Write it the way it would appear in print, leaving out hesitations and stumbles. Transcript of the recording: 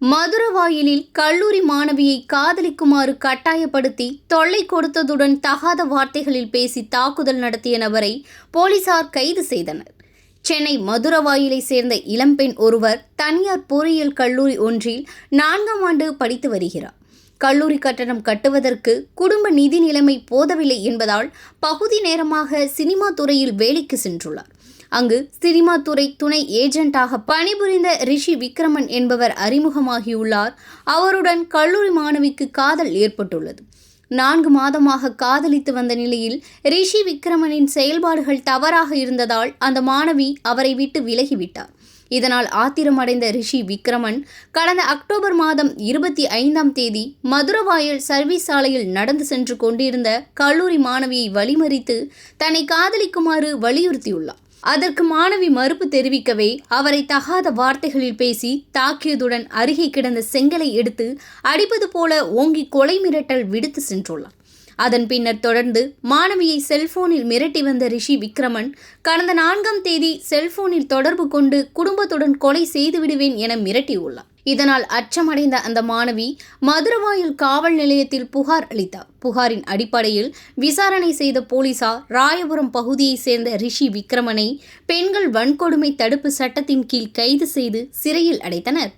மதுரவாயலில் கல்லூரி மாணவியை காதலிக்குமாறு கட்டாயப்படுத்தி தொல்லை கொடுத்ததுடன் தகாத வார்த்தைகளில் பேசி தாக்குதல் நடத்திய நபரை போலீசார் கைது செய்தனர். சென்னை மதுரவாயலை சேர்ந்த இளம்பெண் ஒருவர் தனியார் பொறியியல் கல்லூரி ஒன்றில் 4ஆம் ஆண்டு படித்து வருகிறார். கல்லூரி கட்டணம் கட்டுவதற்கு குடும்ப நிதி நிலைமை போதவில்லை என்பதால் பகுதி நேரமாக சினிமா துறையில் வேலைக்கு சென்றுள்ளார். அங்கு சினிமா துறை துணை ஏஜென்ட்டாக பணிபுரிந்த ரிஷி விக்ரமன் என்பவர் அறிமுகமாகியுள்ளார். அவருடன் கல்லூரி மாணவிக்கு காதல் ஏற்பட்டுள்ளது. 4 மாதமாக காதலித்து வந்த நிலையில் ரிஷி விக்ரமனின் செயல்பாடுகள் தவறாக இருந்ததால் அந்த மாணவி அவரை விட்டு விலகிவிட்டார். இதனால் ஆத்திரமடைந்த ரிஷி விக்ரமன் கடந்த அக்டோபர் மாதம் 25ஆம் தேதி மதுரவாயல் சர்வீஸ் சாலையில் நடந்து சென்று கொண்டிருந்த கல்லூரி மாணவியை வழிமறித்து தன்னை காதலிக்குமாறு வலியுறுத்தியுள்ளார். அதற்கு மாணவி மறுப்பு தெரிவிக்கவே அவரை தகாத வார்த்தைகளில் பேசி தாக்கியதுடன் அருகே கிடந்த செங்கலை எடுத்து அடிப்பது போல ஓங்கி கொலை மிரட்டல் விடுத்து சென்றுள்ளார். அதன் பின்னர் தொடர்ந்து மாணவியை செல்போனில் மிரட்டி வந்த ரிஷி விக்ரமன் கடந்த 4ஆம் தேதி செல்போனில் தொடர்பு கொண்டு குடும்பத்துடன் கொலை செய்துவிடுவேன் என மிரட்டியுள்ளார். இதனால் அச்சமடைந்த அந்த மாணவி மதுரவாயல் காவல் நிலையத்தில் புகார் அளித்தார். புகாரின் அடிப்படையில் விசாரணை செய்த போலீசார் ராயபுரம் பகுதியைச் சேர்ந்த ரிஷி விக்ரமனை பெண்கள் வன்கொடுமை தடுப்பு சட்டத்தின் கீழ் கைது செய்து சிறையில் அடைத்தனர்.